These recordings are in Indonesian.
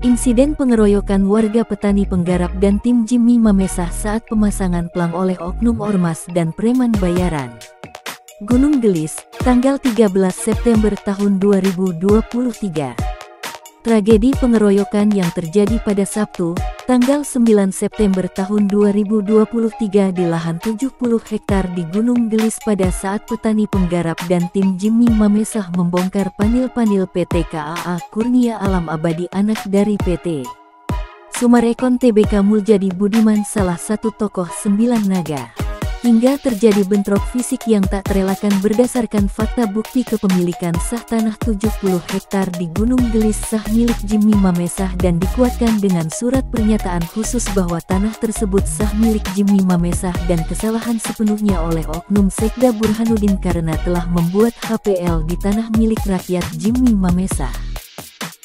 Insiden pengeroyokan warga petani penggarap dan tim Jimmy Mamesah saat pemasangan plang oleh oknum ormas dan preman bayaran. Gunung Gelis, tanggal 13 September tahun 2023. Tragedi pengeroyokan yang terjadi pada Sabtu, tanggal 9 September tahun 2023 di lahan 70 hektar di Gunung Gelis pada saat petani penggarap dan tim Jimmy Mamesah membongkar panil-panil PT KAA Kurnia Alam Abadi anak dari PT Sumarekon Tbk Muljadi Budiman, salah satu tokoh Sembilan Naga. Hingga terjadi bentrok fisik yang tak terelakkan berdasarkan fakta bukti kepemilikan sah tanah 70 hektar di Gunung Gelis sah milik Jimmy Mamesah dan dikuatkan dengan surat pernyataan khusus bahwa tanah tersebut sah milik Jimmy Mamesah dan kesalahan sepenuhnya oleh oknum Sekda Burhanuddin karena telah membuat HPL di tanah milik rakyat Jimmy Mamesah.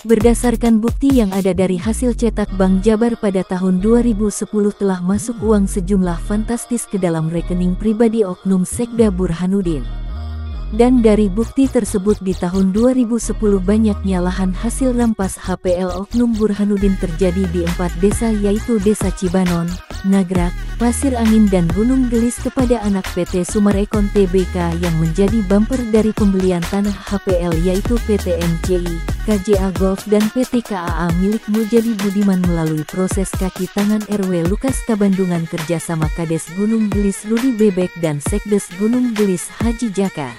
Berdasarkan bukti yang ada dari hasil cetak Bank Jabar pada tahun 2010 telah masuk uang sejumlah fantastis ke dalam rekening pribadi oknum Sekda Burhanuddin. Dan dari bukti tersebut di tahun 2010 banyaknya lahan hasil rampas HPL oknum Burhanuddin terjadi di 4 desa yaitu Desa Cibanon, Nagrak, Pasir Angin dan Gunung Gelis kepada anak PT Sumarekon Tbk yang menjadi bumper dari pembelian tanah HPL yaitu PT MCI, KJA Golf dan PT KAA milik Muljadi Budiman melalui proses kaki tangan RW Lukas Kabandungan kerjasama Kades Gunung Gelis Rudi Bebek dan Sekdes Gunung Gelis Haji Jaka.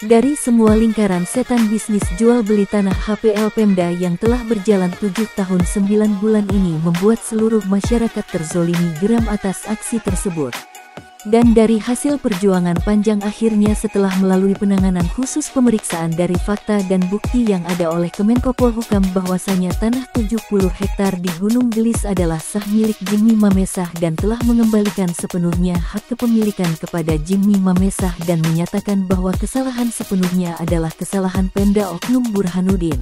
Dari semua lingkaran setan bisnis jual beli tanah HPL Pemda yang telah berjalan 7 tahun 9 bulan ini membuat seluruh masyarakat terzolimi geram atas aksi tersebut. Dan dari hasil perjuangan panjang akhirnya setelah melalui penanganan khusus pemeriksaan dari fakta dan bukti yang ada oleh Kemenko Polhukam bahwasanya tanah 70 hektar di Gunung Gelis adalah sah milik Jimmy Mamesah dan telah mengembalikan sepenuhnya hak kepemilikan kepada Jimmy Mamesah dan menyatakan bahwa kesalahan sepenuhnya adalah kesalahan Pemda oknum Burhanuddin.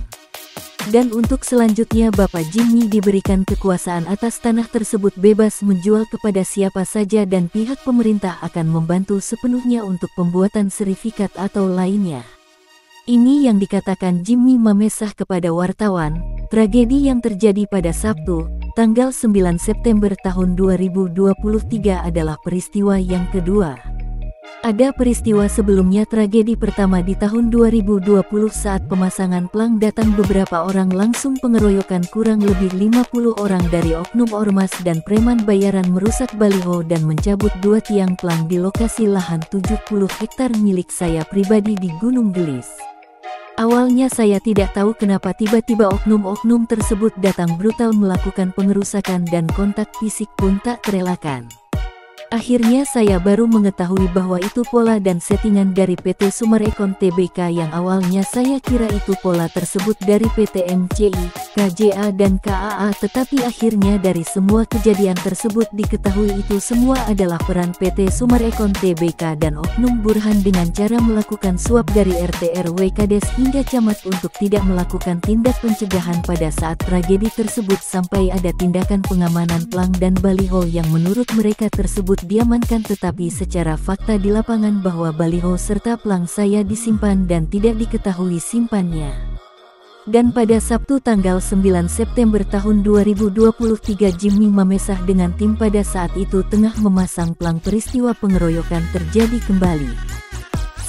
Dan untuk selanjutnya Bapak Jimmy diberikan kekuasaan atas tanah tersebut bebas menjual kepada siapa saja dan pihak pemerintah akan membantu sepenuhnya untuk pembuatan sertifikat atau lainnya. Ini yang dikatakan Jimmy Mamesah kepada wartawan. Tragedi yang terjadi pada Sabtu, tanggal 9 September tahun 2023 adalah peristiwa yang kedua. Ada peristiwa sebelumnya tragedi pertama di tahun 2020 saat pemasangan plang datang beberapa orang langsung pengeroyokan kurang lebih 50 orang dari oknum ormas dan preman bayaran merusak baliho dan mencabut 2 tiang plang di lokasi lahan 70 hektar milik saya pribadi di Gunung Gelis. Awalnya saya tidak tahu kenapa tiba-tiba oknum-oknum tersebut datang brutal melakukan pengerusakan dan kontak fisik pun tak terelakkan. Akhirnya saya baru mengetahui bahwa itu pola dan settingan dari PT Sumarekon Tbk yang awalnya saya kira itu pola tersebut dari PT MCI, KJA dan KAA tetapi akhirnya dari semua kejadian tersebut diketahui itu semua adalah peran PT Sumarekon Tbk dan oknum Burhan dengan cara melakukan suap dari RT RW Kades hingga camat untuk tidak melakukan tindak pencegahan pada saat tragedi tersebut sampai ada tindakan pengamanan plang dan baliho yang menurut mereka tersebut diamankan tetapi secara fakta di lapangan bahwa baliho serta plang saya disimpan dan tidak diketahui simpannya. Dan pada Sabtu tanggal 9 September tahun 2023 Jimmy Mamesah dengan tim pada saat itu tengah memasang plang peristiwa pengeroyokan terjadi kembali.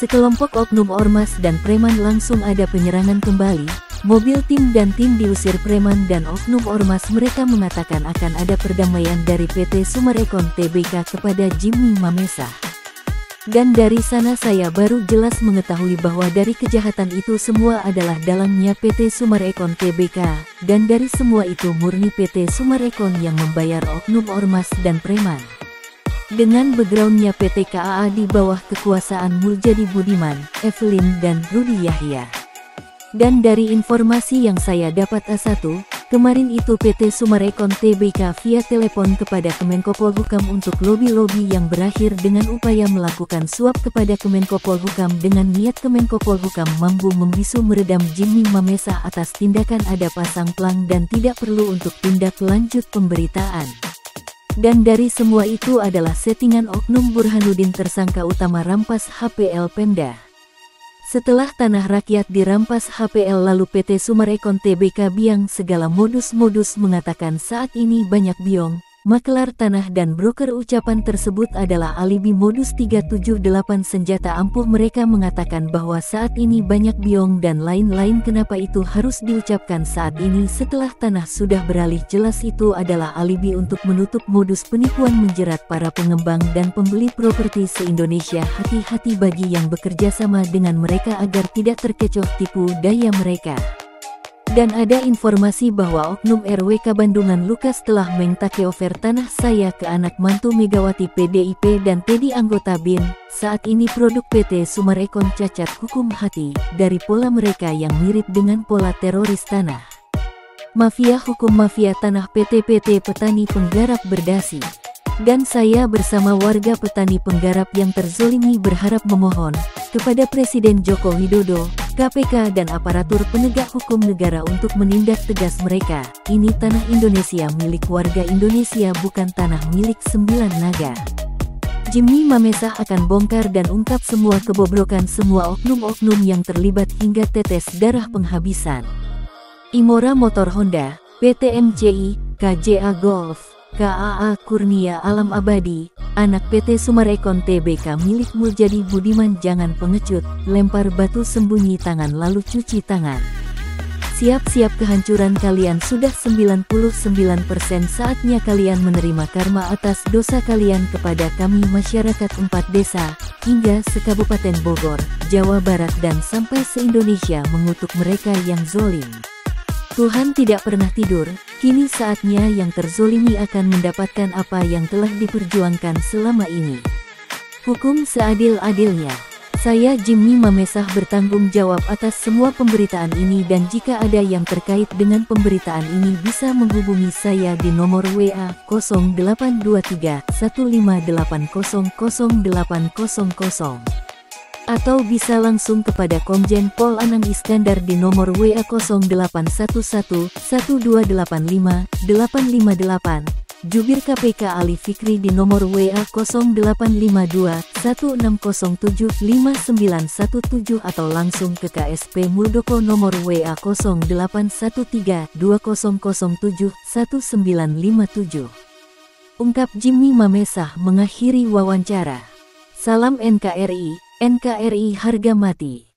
Sekelompok oknum ormas dan preman langsung ada penyerangan kembali. Mobil tim dan tim diusir preman dan oknum ormas mereka mengatakan akan ada perdamaian dari PT Sumarekon Tbk kepada Jimmy Mamesah. Dan dari sana saya baru jelas mengetahui bahwa dari kejahatan itu semua adalah dalangnya PT Sumarekon Tbk, dan dari semua itu murni PT Sumarekon yang membayar oknum ormas dan preman. Dengan backgroundnya PT KAA di bawah kekuasaan Muljadi Budiman, Evelyn dan Rudi Yahya. Dan dari informasi yang saya dapat A1, kemarin itu PT Sumarekon Tbk via telepon kepada Kemenko Polhukam untuk lobi-lobi yang berakhir dengan upaya melakukan suap kepada Kemenko Polhukam dengan niat Kemenko Polhukam mampu membisu meredam Jimmy Mamesah atas tindakan ada pasang plang dan tidak perlu untuk tindak lanjut pemberitaan. Dan dari semua itu adalah settingan oknum Burhanuddin tersangka utama rampas HPL Pemda. Setelah tanah rakyat dirampas HPL lalu PT Sumarekon Tbk Biang segala modus-modus mengatakan saat ini banyak biong, makelar tanah dan broker. Ucapan tersebut adalah alibi modus 378 senjata ampuh. Mereka mengatakan bahwa saat ini banyak biong dan lain-lain. Kenapa itu harus diucapkan saat ini setelah tanah sudah beralih? Jelas itu adalah alibi untuk menutup modus penipuan menjerat para pengembang dan pembeli properti se-Indonesia. Hati-hati bagi yang bekerja sama dengan mereka agar tidak terkecoh tipu daya mereka. Dan ada informasi bahwa oknum RWK Bandungan Lukas telah meng-take over tanah saya ke anak mantu Megawati PDIP dan Teddy anggota BIN. Saat ini produk PT Sumarekon cacat hukum. Hati dari pola mereka yang mirip dengan pola teroris tanah. Mafia hukum, mafia tanah PT Petani Penggarap berdasi. Dan saya bersama warga petani penggarap yang terzolimi berharap memohon kepada Presiden Joko Widodo, KPK dan aparatur penegak hukum negara untuk menindak tegas mereka. Ini tanah Indonesia milik warga Indonesia, bukan tanah milik 9 naga. Jimmy Mamesah akan bongkar dan ungkap semua kebobrokan semua oknum-oknum yang terlibat hingga tetes darah penghabisan. Imora Motor Honda, PT MCI, KJA Golf, KAA Kurnia Alam Abadi, anak PT Sumarekon Tbk milik Muljadi Budiman. Jangan pengecut, lempar batu sembunyi tangan lalu cuci tangan. Siap-siap kehancuran kalian sudah 99%. Saatnya kalian menerima karma atas dosa kalian kepada kami masyarakat 4 desa, hingga se-Kabupaten Bogor, Jawa Barat dan sampai se-Indonesia mengutuk mereka yang zolim. Tuhan tidak pernah tidur, kini saatnya yang terzolimi akan mendapatkan apa yang telah diperjuangkan selama ini. Hukum seadil-adilnya. Saya Jimmy Mamesah bertanggung jawab atas semua pemberitaan ini dan jika ada yang terkait dengan pemberitaan ini bisa menghubungi saya di nomor WA 0823 1580 0800 atau bisa langsung kepada Komjen Pol Anang Iskandar di nomor WA 0811 1285 858, Jubir KPK Ali Fikri di nomor WA 0852 1607 5917 atau langsung ke KSP Muldoko nomor WA 0813 2007 1957. Ungkap Jimmy Mamesah mengakhiri wawancara. Salam NKRI, NKRI harga mati.